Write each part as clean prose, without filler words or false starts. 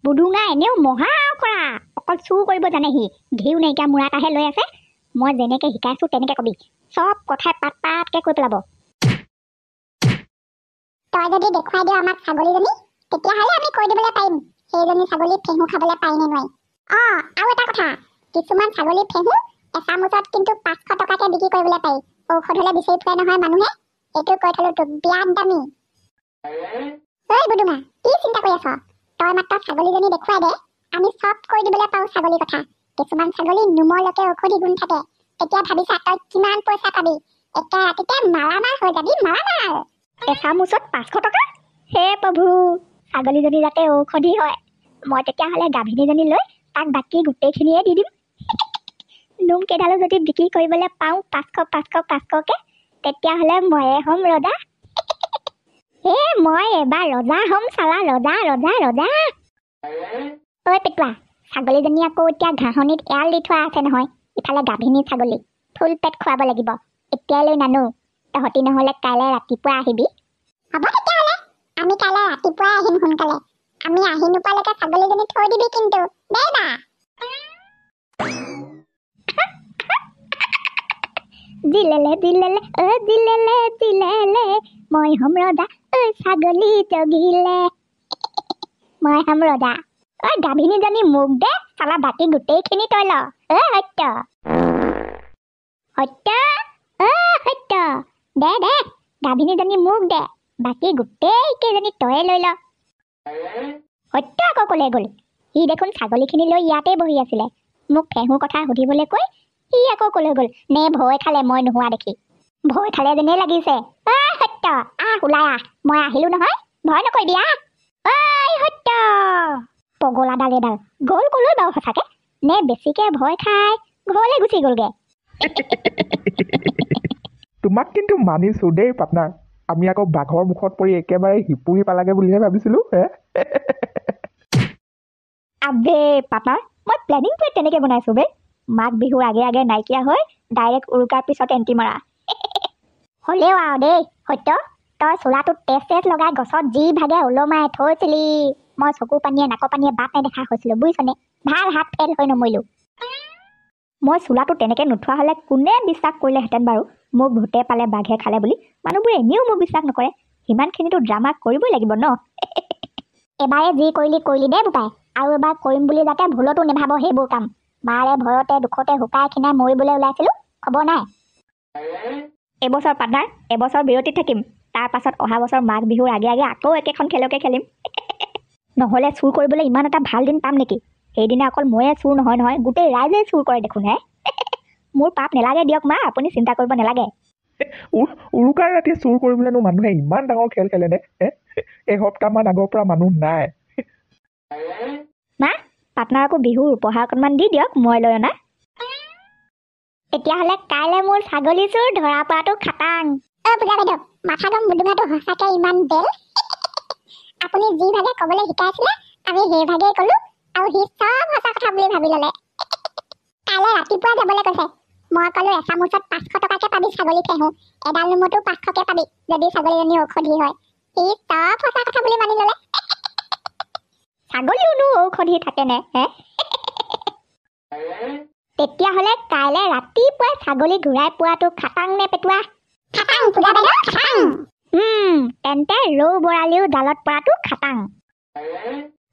বুডুঙা এনেও মহা কৰা অকল চুৰ কৰিব জানে সি ঘিউ নাইকিয়া মূৰা এটাহে লৈ আছে মই যেনেকে শিকাইছো তেনেকে কবি চব কথাই পাত পাতকে কৈ পেলাব তই যদি দেখুৱাই দিও আমাক ছাগলীজনী তেতিয়াহ'লে আমি কৈ দিবলৈ পাৰিম সেইজনী ছাগলী ফেহু খাবলৈ পাই নে নোৱাৰি আৰু এটা কথা কিছুমান ছাগলী ফেহু এচামুচত কিন্তু 500 টকাকে বিক্ৰী কৰিবলৈ পাৰি ঔষধ হ'লে বিচাৰি ফুৰে নহয় মানুহে এইটো কৈ থলো তোক বিৰাট দামী ঐ বুডুঙা কি চিন্তা কৰি আছ তই মাত্ৰ ছাগলীজনী দেখুৱাই দে আমি চব কৈ দিবলৈ পাওঁ ছাগলীৰ কথা কিছুমান ছাগলী নুমলকে ঔষধি গুণ থাকে তেতিয়া ভাবিছা তই কিমান পইচা পাবি একে ৰাতিতে মালামাল হৈ যাবি মালামাল এচামুচত 500 টকা হে প্ৰভু ছাগলীজনী যাতে ঔষধি হয় মই তেতিয়াহ'লে গাভিনীজনী লৈ তাক বাকী গোটেইখিনিয়ে দি দিম নোম কেইডালো যদি বিক্ৰী কৰিবলৈ পাওঁ 500কে তেতিয়াহ'লে ময়ে হ'ম ৰজা হে মই এবাৰ ৰজা হ'ম চালা ৰজা ঐ পেটুৱা ছাগলীজনী আকৌ এতিয়া ঘাঁহনিত এৰাল দি থোৱা আছে নহয় ইফালে গাভিনী ছাগলী ফুল পেট খুৱাব লাগিব এতিয়ালৈ নানো তহঁতি নহ'লে কাইলৈ ৰাতিপুৱা আহিবি হ'ব তেতিয়াহ'লে আমি কাইলৈ ৰাতিপুৱাই আহিম সোনকালে আমি আহি নোপোৱালৈকে ছাগলীজনী থৈ দিবি কিন্তু দে বা দিলেলে মই হ'ম ৰজা ঐ ছাগলী জগিলে মই হ'ম ৰজা ঐ গাভিনীজনী মোক দে চালা বাকী গোটেইখিনি তই ল সত্য দে গাভিনীজনী মোক দে বাকী গোটেইকেইজনী তয়ে লৈ ল সত্য আকৌ ক'লে গ'ল সি দেখোন ছাগলীখিনি লৈ ইয়াতে বহি আছিলে মোক ফেহু কথা সুধিবলৈ কৈ সি আকৌ ক'লে গ'ল নে ভয় খালে মই নোহোৱা দেখি ভয় খালে যেনে লাগিছে সত্য ওলাই মই আহিলো নহয় ভয় নকৰিবি ঐ সত্য পগলাডাল এডাল গ'ল ক'লৈ বাৰু সঁচাকে নে বেছিকে ভয় খাই ঘৰলৈ গুচি গ'লগে তোমাক কিন্তু মানিছো দেই পাৰ্টনাৰ আমি আকৌ বাঘৰ মুখত পৰি একেবাৰে হিপুৰি পালাগে বুলিহে ভাবিছিলো আবে পাৰ্টনাৰ মই প্লেনিংটো তেনেকে বনাইছো বে মাঘ বিহুৰ আগে আগে নাইকিয়া হৈ ডাইৰেক্ট উৰুকাৰ পিছত এণ্টি মাৰা হ'লেও আৰু দেই সত্য তই চোলাটোত তেজ লগাই গছত যি ভাগে ওলমাই থৈছিলি মই চকু পানীয়ে নাকৰ পানীয়ে বাট নেদেখা হৈছিলো বুজিছনে ভাল হাত ফেল হৈ নমৰিলো মই চোলাটো তেনেকে নোথোৱা হ'লে কোনে বিশ্বাস কৰিলেহেঁতেন বাৰু মোক ভূতে পালে বাঘে খালে বুলি মানুহবোৰে এনেও মোক বিশ্বাস নকৰে সিমানখিনিতো ড্ৰামা কৰিবই লাগিব ন এবাৰে যি কৰিলি দে বোপাই আৰু এবাৰ কৰিম বুলি যাতে ভুলতো নেভাব সেইবোৰ কাম মাৰে ভয়তে দুখতে শুকাই খিনাই মৰিবলৈ ওলাইছিলো খবৰ নাই এবছৰ পাৰ্টনাৰ এবছৰ বিৰতিত থাকিম তাৰ পাছত অহা বছৰ মাঘ বিহুৰ আগে আগে আকৌ একেখন খেলকে খেলিম নহ'লে চুৰ কৰিবলৈ ইমান এটা ভাল দিন পাম নেকি সেইদিনা অকল ময়ে চুৰ নহয় গোটেই ৰাইজে চুৰ কৰে দেখোন হে মোৰ পাপ নেলাগে দিয়ক মা আপুনি চিন্তা কৰিব নেলাগে উৰুকাৰ ৰাতি চুৰ কৰিবলৈনো মানুহে ইমান ডাঙৰ খেল খেলেনে এসপ্তাহমান আগৰ পৰা মানুহ নাই মা পাৰ্টনাৰ আকৌ বিহুৰ উপহাৰ অকণমান দি দিয়ক মই লৈ অনা তেতিয়াহ'লে কাইলৈ মোৰ ছাগলী চুৰ ধৰা পৰাটো খাটাং পূজা বাইদেউ মাথা গম বুডুঙাটো সঁচাকে ইমান বেল আপুনি যি ভাগে ক'বলৈ শিকাইছিলে আমি সেই ভাগেই ক'লো আৰু সি চব সঁচা কথা বুলি ভাবি ল'লে কাইলৈ ৰাতিপুৱা যাবলৈ কৈছে মই ক'লো এচামুচত 500 টকাকে পাবি ছাগলী ফেহু এডাল নোমতো 500কে পাবি যদি ছাগলীজনী ঔষধি হয় সি চব সঁচা কথা বুলি মানি ল'লে ছাগলীওনো ঔষধি থাকেনে তেতিয়াহ'লে কাইলৈ ৰাতিপুৱাই ছাগলী ঘূৰাই পোৱাটো খাটাং নে পেটুৱা খাটাং পূজা বাইদেউ খাটাং তেন্তে ৰৌ বৰালিও জালত পৰাটো খাটাং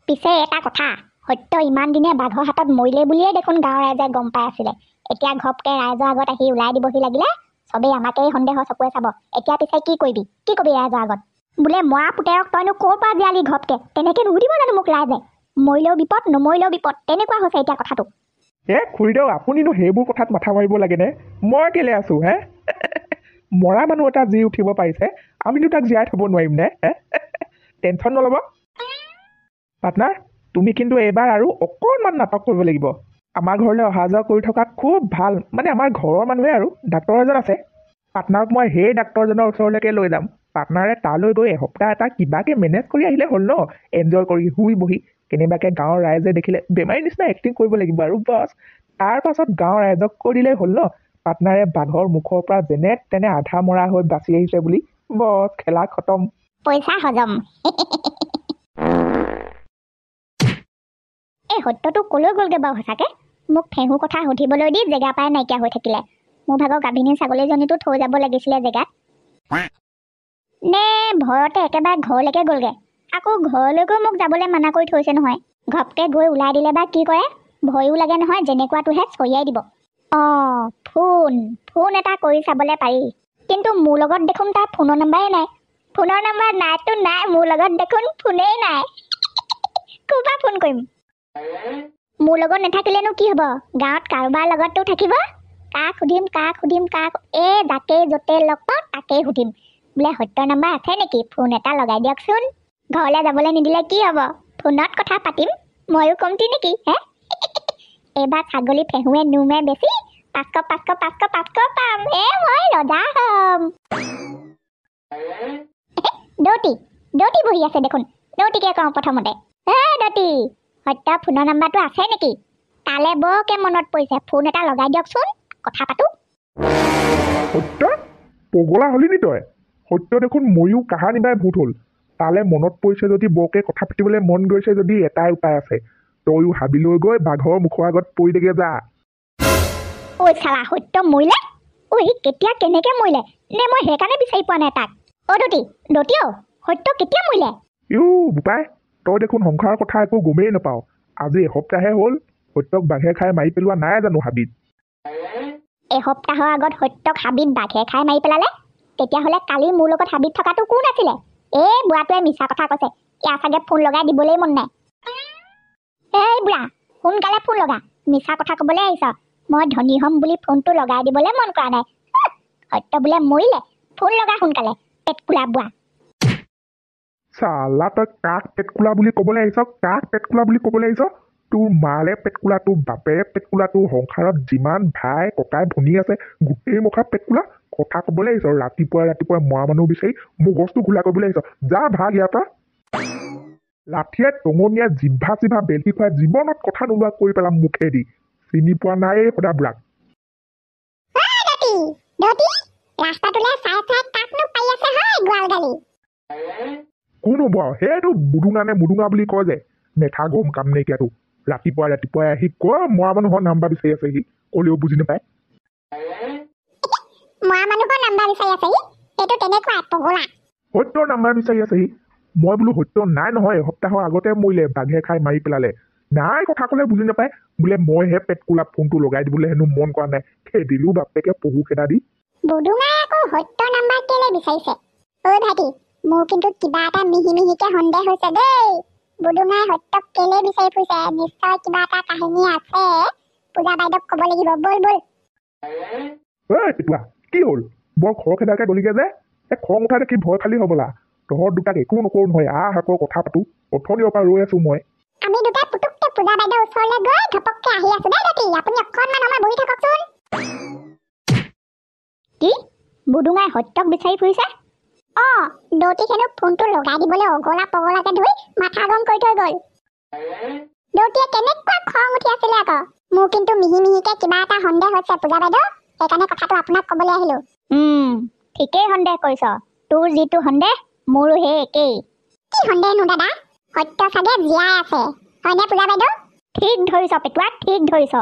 পিছে এটা কথা সত্য ইমান দিনে বাঘৰ হাতত মৰিলে বুলিয়ে দেখোন গাঁৱৰ ৰাইজে গম পাই আছিলে এতিয়া ঘপকে ৰাইজৰ আগত আহি ওলাই দিবহি লাগিলে চবেই আমাকেই সন্দেহৰ চকুৰে চাব এতিয়া পিছে কি কবি ৰাইজৰ আগত বোলে মৰা পুতেৰক তইনো ক'ৰ পৰা জীয়ালি ঘপকে তেনেকে নুসুধিব জানো মোক ৰাইজে মৰিলেও বিপদ নমৰিলেও বিপদ তেনেকুৱা হৈছে এতিয়া কথাটো খুৰীদেউ আপুনিনো সেইবোৰ কথাত মাথা মাৰিব লাগেনে মই কেলে আছো মৰা মানুহ এটা যি উঠিব পাৰিছে আমিনো তাক জীয়াই থ'ব নোৱাৰিম নে টেনশ্যন নল'ব পাৰ্টনাৰ তুমি কিন্তু এইবাৰ আৰু অকণমান নাটক কৰিব লাগিব আমাৰ ঘৰলৈ অহা যোৱা কৰি থকা খুব ভাল মানে আমাৰ ঘৰৰ মানুহে আৰু ডাক্তৰ এজন আছে পাৰ্টনাৰক মই সেই ডাক্তৰজনৰ ওচৰলৈকে লৈ যাম পাৰ্টনাৰে তালৈ গৈ এসপ্তাহ এটা কিবাকে মেনেজ কৰি আহিলে হ'ল ন এনজয় কৰি শুই বহি কেনেবাকৈ গাঁৱৰ ৰাইজে দেখিলে বেমাৰী নিচিনা এক্টিং কৰিব লাগিব আৰু বাছ তাৰ পাছত গাঁৱৰ ৰাইজক কৈ দিলেই হ'ল ন পাৰ্টনাৰে বাঘৰ মুখৰ পৰা যেনে তেনে আধা মৰা হৈ বাচি আহিছে বুলি বছ খেলা খতম পইচা হজম এই সত্যটো কলৈ গ'লগৈ বাৰু সঁচাকে মোক ফেহু কথা সুধিবলৈ দি জেগা পাই নাইকিয়া হৈ থাকিলে মোৰ ভাগৰ গাভিনী ছাগলীজনীটো থৈ যাব লাগিছিলে জেগাত নে ভয়তে একেবাৰে ঘৰলৈকে গ'লগৈ আকৌ ঘৰলৈকো মোক যাবলৈ মানা কৰি থৈছে নহয় ঘপকে গৈ ওলাই দিলে বা কি কৰে ভয়ো লাগে নহয় যেনেকুৱাটোহে চৰিয়াই দিব ফোন এটা কৰি চাবলৈ পাৰি কিন্তু মোৰ লগত দেখোন তাৰ ফোনৰ নাম্বাৰেই নাই ফোনৰ নাম্বাৰ নাইতো নাই মোৰ লগত দেখোন ফোনেই নাই ক'ৰপৰা ফোন কৰিম মোৰ লগত নাথাকিলেনো কি হ'ব গাঁৱত কাৰোবাৰ লগততো থাকিব কাক সুধিম যাকেই য'তে লগ পাওঁ তাকেই সুধিম বোলে সত্যৰ নাম্বাৰ আছে নেকি ফোন এটা লগাই দিয়কচোন ঘৰলৈ যাবলৈ নিদিলে কি হ'ব ফোনত কথা পাতিম ময়ো কমতি নেকি হে এইবাৰ ছাগলী ফেহুৱে নুমে বেছি 500 পাম মই ৰজা হ'ম দৌতি বহি আছে দেখোন দৌতিকে কওঁ প্ৰথমতে দৌতি সত্য ফোনৰ নাম্বাৰটো আছে নেকি তালে বৰকে মনত পৰিছে ফোন এটা লগাই দিয়কচোন কথা পাতো সত্য পগলা হলি নি তই সত্য দেখোন ময়ো কাহানি বাই ভূত হ'ল তালে মনত পৰিছে যদি বৰকে কথা পাতিবলৈ মন গৈছে যদি এটাই উপায় আছে তয়ো হাবি লৈ গৈ বাঘৰ মুখৰ আগত পৰি দেগে যা ঐ চালা সত্য মৰিলে সি কেতিয়া কেনেকে মৰিলে নে মই সেইকাৰণে বিচাৰি পোৱা নাই তাক দৌতি সত্য কেতিয়া মৰিলে বোপাই তই দেখোন সংসাৰৰ কথা একো গমেই নাপাওঁ আজি এসপ্তাহে হ'ল সত্যক বাঘে খাই মাৰি পেলোৱা নাই জানো হাবিত এসপ্তাহৰ আগত সত্যক হাবিত বাঘে খাই মাৰি পেলালে তেতিয়াহ'লে কালি মোৰ লগত হাবিত থকাটো কোন আছিলে বুঢ়াটোৱে মিছা কথা কৈছে ইয়াৰ চাগে ফোন লগাই দিবলৈ মন নাই বুঢ়া সোনকালে ফোন লগা মিছা কথা ক'বলৈ আহিছ মই ধনী হ'ম বুলি ফোনটো লগাই দিবলৈ মন কৰা নাই সত্য বোলে মৰিলে ফোন লগা সোনকালে পেটকুলা বুঢ়া চালা তই কাক পেটকুলা বুলি ক'বলৈ আহিছ তোৰ মাৰে পেটকুলা তোৰ বাপেৰে পেটকুলা তোৰ সংসাৰত যিমান ভাই ককাই ভনী আছে গোটেই মুখা পেটকুলা কথা ক'বলৈ আহিছ ৰাতিপুৱাই মৰা মানুহ বিচাৰি মগজটো ঘোলা কৰিবলৈ আহিছ যা ভাগ ইয়াৰ পৰা লাঠিয়ে টঙনীয়া জিভা চিভা বেলটি খুৱাই জীৱনত কথা নোলোৱা কৰি পেলাম মুখেদি চিনি পোৱা নাই সদা বুঢ়াক কোন হ'ব সেইটো মুদুঙা বুলি কয় যে মেথা গম কাম নাইকিয়াটো ৰাতিপুৱাই আহি কয় মৰা মানুহৰ নাম্বাৰ বিচাৰি আছে সি ক'লেও বুজি নাপায় সত্যৰ নাম্বাৰ বিচাৰি আছে সি মই বোলো সত্য নাই নহয় এসপ্তাহৰ আগতে মৰিলে বাঘে খাই মাৰি পেলালে নাই কথা ক'লে বুজি নাপায় বোলে মইহে পেটকুলা ফোনটো লগাই দিবলৈ হেনো মন কৰা নাই খেদিলো বাপেকে পহু খেদা দি মোৰ কিন্তু কিবা এটা মিহিকে সন্দেহ হৈছে দেই বুদুঙাই সত্যক কেলে বিচাৰি ফুৰিছে নিশ্চয় কিবা এটা কাহিনী আছে পূজা বাইদেউক ক'ব লাগিব বল কি হ'ল বৰ খৰখেদাকে গলিগে যে খং উঠা দেখি ভয় খালি হ'বলা তহঁত দুটাক একো নকৰো নহয় আকৌ কথা পাতো অথনিৰ পৰা ৰৈ আছো মই আমি দুটা পুতুককে পূজা বাইদেউৰ ওচৰলৈ গৈ ঘপককে আহি আছো দেই দতি আপুনি অকণমান সময় বহি থাককচোন কি বুদুঙাই সত্যক বিচাৰি ফুৰিছে দৌতিক হেনো ফোনটো লগাই দিবলৈ অগলা পগলাকে ধৰি মাথা গৰম কৰি থৈ গ'ল দৌতিয়ে কেনেকুৱা খং উঠি আছিলে আকৌ মোৰ কিন্তু মিহিকে কিবা এটা সন্দেহ হৈছে পূজা বাইদেউ সেইকাৰণে কথাটো আপোনাক ক'বলৈ আহিলো ঠিকেই সন্দেহ কৰিছ তোৰ যিটো সন্দেহ মোৰো সেই একেই কি সন্দেহনো দাদা সত্য চাগে জীয়াই আছে হয়নে পূজা বাইদেউ ঠিক ধৰিছ পেটুৱা ঠিক ধৰিছ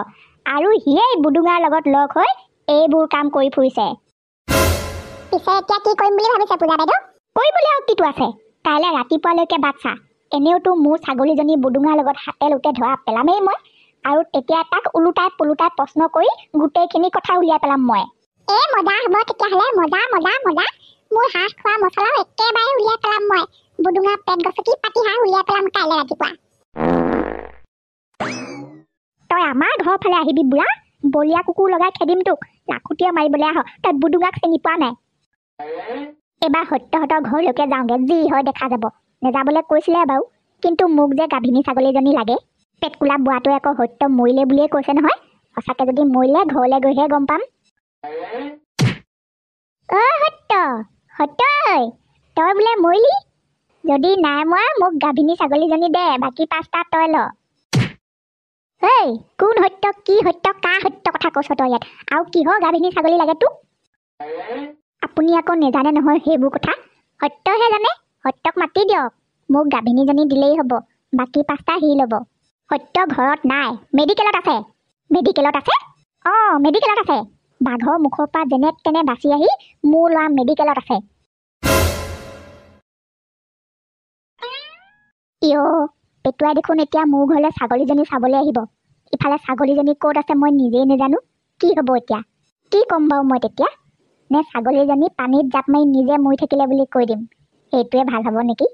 আৰু সিয়েই বুদুঙাৰ লগত লগ হৈ এইবোৰ কাম কৰি ফুৰিছে পিছে এতিয়া কি কৰিম বুলি ভাবিছে পূজা বাইদেউ কৰিবলৈ আৰু কিটো আছে কাইলৈ ৰাতিপুৱালৈকে বাট চা এনেওতো মোৰ ছাগলীজনী বুদুঙাৰ লগত হাতে লোটে ধৰা পেলামেই মই আৰু তেতিয়া তাক ওলোটাই পোলোটাই প্ৰশ্ন কৰি গোটেইখিনি কথা উলিয়াই পেলাম মই মজা হ'ব তেতিয়াহ'লে মজা মোৰ হাঁহ খোৱা মছলাও একেবাৰে উলিয়াই পেলাম মই বুদুঙা পেট গছকি পাতি হাঁহ উলিয়াই পেলাম কাইলৈ ৰাতিপুৱা তই আমাৰ ঘৰ ফালে আহিবি বুঢ়া বলীয়া কুকুৰ লগাই খেদিম তোক লাখুটিয়া মাৰিবলৈ আহ তই বুদুঙাক চিনি পোৱা নাই এবাৰ সত্যহঁতৰ ঘৰলৈকে যাওঁগে যি হয় দেখা যাব নেযাবলৈ কৈছিলে বাৰু কিন্তু মোক যে গাভিনী ছাগলীজনী লাগে পেটকুলা বুঢ়াটোৱে আকৌ সত্য মৰিলে বুলিয়ে কৈছে নহয় সঁচাকে যদি মৰিলে ঘৰলৈ গৈহে গম পাম সত্য তই বোলে মৰিলি যদি নাই মৰা মোক গাভিনী ছাগলীজনী দে বাকী 5টা তই ল কোন সত্য কি সত্য কা সত্য কথা কৈছ তই ইয়াত আৰু কিহৰ গাভিনী ছাগলী লাগে তোক আপুনি আকৌ নেজানে নহয় সেইবোৰ কথা সত্যহে জানে সত্যক মাতি দিয়ক মোক গাভিনীজনী দিলেই হ'ব বাকী 5টা সি ল'ব সত্য ঘৰত নাই, মেডিকেলত আছে। মেডিকেলত আছে? অঁ, মেডিকেলত আছে। বাঘৰ মুখৰ পৰা যেনে তেনে বাচি আহি মোৰ ল'ৰা মেডিকেলত আছে। ইয়, পেটুৱাই দেখোন এতিয়া মোৰ ঘৰলৈ ছাগলীজনী চাবলৈ আহিব। ইফালে ছাগলীজনী ক'ত আছে মই নিজেই নাজানো। কি হ'ব এতিয়া? কি ক'ম বাৰু মই তেতিয়া? নে ছাগলীজনী পানীত জাপ মাৰি নিজে মৰি থাকিলে বুলি কৈ দিম? সেইটোৱে ভাল হ'ব নেকি?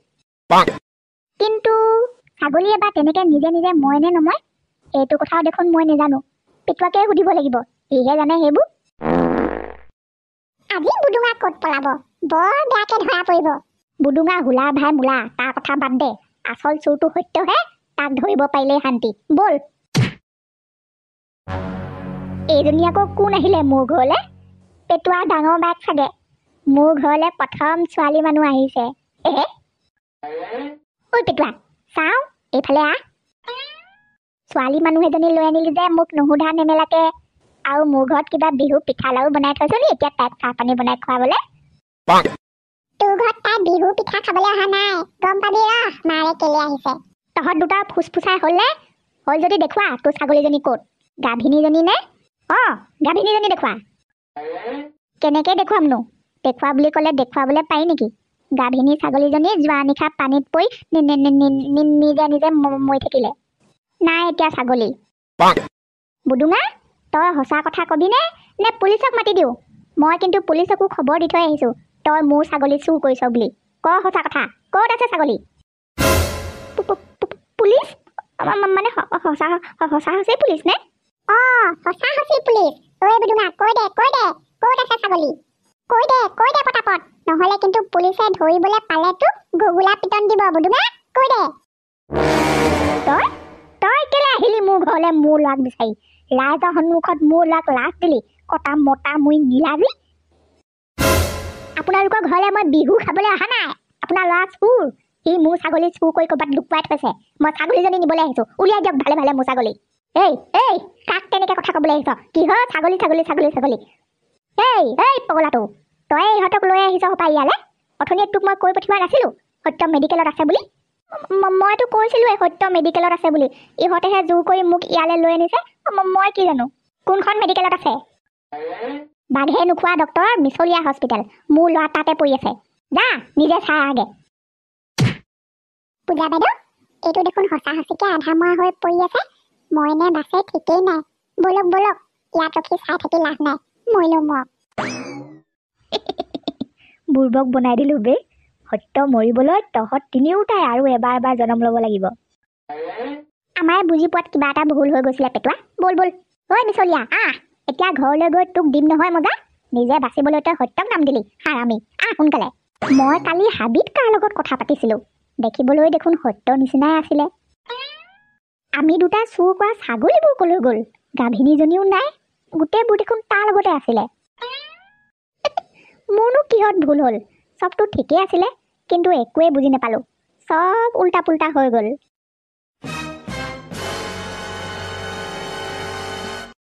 কিন্তু ছাগলীয়ে বা তেনেকৈ নিজে নিজে মৰে নে নমৰে এইটো কথাও দেখোন মই নাজানো। পেটুৱাকে সুধিব লাগিব, সিহে জানে সেইবোৰ। আজি বুডুঙা ক'ত পলাব? বৰ বেয়াকে ধৰা পৰিব। বুডুঙা হুলা ভাই মূলা, তাৰ কথা বাদ দে। আচল চোৰটো সত্যহে, তাক ধৰিব পাৰিলেই শান্তি। ব'ল। এইজনী আকৌ কোন আহিলে মোৰ ঘৰলে? পেটুৱা ডাঙৰ বাঘ চাগে। মোৰ ঘৰলে প্ৰথম ছোৱালী মানুহ আহিছে। ঐ পেটুৱা, চাওঁ এইফালে আহ। ছোৱালী মানুহ এজনী লৈ আনিলি যে মোক নুসুধা নেমেলাকে। আৰু মোৰ ঘৰত কিবা বিহু পিঠা লাড়ু বনাই থৈছো নি এতিয়া তাইক চাহ পানী বনাই খুৱাবলে? তোৰ ঘৰত তাই বিহু পিঠা খাবলৈ অহা নাই, গম পাবি ৰ মাৰে কেলে আহিছে। তহঁত দুটা ফুচফুচাই হ'লনে? হ'ল যদি দেখুৱা তোৰ ছাগলীজনী ক'ত? গাভিনীজনী নে? অঁ, গাভিনীজনী দেখুৱা। কেনেকৈ দেখুৱামনো? দেখুৱা বুলি ক'লে দেখুৱাবলৈ পাৰি নেকি? গাভিনী ছাগলীজনী যোৱা নিশা পানীত পৰি নিজে নিজে মৰি থাকিলে। নাই এতিয়া ছাগলী। বুডুঙা, তই সঁচা কথা কবিনে নে পুলিচক মাতি দিওঁ? মই কিন্তু পুলিচকো খবৰ দি থৈ আহিছোঁ তই মোৰ ছাগলী চুৰ কৰিছ বুলি। ক সঁচা কথা, ক'ত আছে ছাগলী? পুলিচ? মানে সঁচা সঁচি পুলিচ নে? অঁ, সঁচা সঁচি পুলিচ। ঐ বুডুঙা, কৈ দে ক'ত আছে ছাগলী? কৈ দে পটাপট, নহ'লে কিন্তু পুলিচে ধৰিবলৈ পালে তোক গুগুলা পিটন দিব। বুডুঙা, কৈ দে। তই কেলে আহিলি মোৰ ঘৰলে মোৰ ল'ৰাক বিচাৰি? ৰাইজৰ সন্মুখত মোৰ ল'ৰাক লাজ দিলি, কটা মতা মুই নীলাজী। আপোনালোকৰ ঘৰলে মই বিহু খাবলৈ অহা নাই। আপোনাৰ ল'ৰা চুৰ। সি মোৰ ছাগলী চুৰ কৰি ক'ৰবাত লুকুৱাই থৈছে। মই ছাগলীজনী নিবলৈ আহিছোঁ। উলিয়াই দিয়ক ভালে ভালে মোৰ ছাগলী। এই কাক তেনেকৈ কথা ক'বলৈ আহিছ? কিহৰ ছাগলী ছাগলী ছাগলী ছাগলী? এই পগলাটো, তই ইহঁতক লৈ আহিছ হপাই ইয়ালৈ? অথনি তোক মই কৈ পঠিওৱা নাছিলোঁ সত্য মেডিকেলত আছে বুলি? মইতো কৈছিলোঁৱে সত্য মেডিকেলত আছে বুলি। ইহঁতেহে জোৰ কৰি মোক ইয়ালৈ লৈ আনিছে। মই কি জানো কোনখন মেডিকেলত আছে? বাঘে নোখোৱা ডক্তৰ মিছলীয়া হস্পিটেল। মোৰ ল'ৰা তাতে পৰি আছে। যা নিজে চাই আগে। পূজা বাইদেউ, এইটো দেখোন সঁচা সঁচিকে আধা মৰা হৈ পৰি আছে। মই নে বাছে ঠিকেই নাই। বলক ইয়াত ৰখি চাই থাকি লাভ নাই, মৰিলো মৰক। বুৰ্বক বনাই দিলো বে। সত্য মৰিবলৈ তহঁত তিনিওটাই আৰু এবাৰ জন্ম ল'ব লাগিব। আমাৰ বুজি পোৱাত কিবা এটা ভুল হৈ গৈছিলে পেটুৱা। ব'ল ঐ মিছলীয়া, আহ এতিয়া ঘৰলৈ গৈ তোক দিম নহয় মজা। নিজে বাচিবলৈ তই সত্যক নাম দিলি হাৰামি। আহ সোনকালে। মই কালি হাবিত কাৰ লগত কথা পাতিছিলোঁ। দেখিবলৈ দেখোন সত্যৰ নিচিনাই আছিলে। আমি দুটা চুৰ কৰা ছাগলীবোৰ কলৈ গ'ল? গাভিনীজনীও নাই, গোটেইবোৰ দেখোন তাৰ লগতে আছিলে। মোৰনো কিহত ভুল হ'ল? চবটো ঠিকেই আছিলে, কিন্তু একোৱেই বুজি নাপালোঁ। চব উল্টা পুল্টা হৈ গ'ল।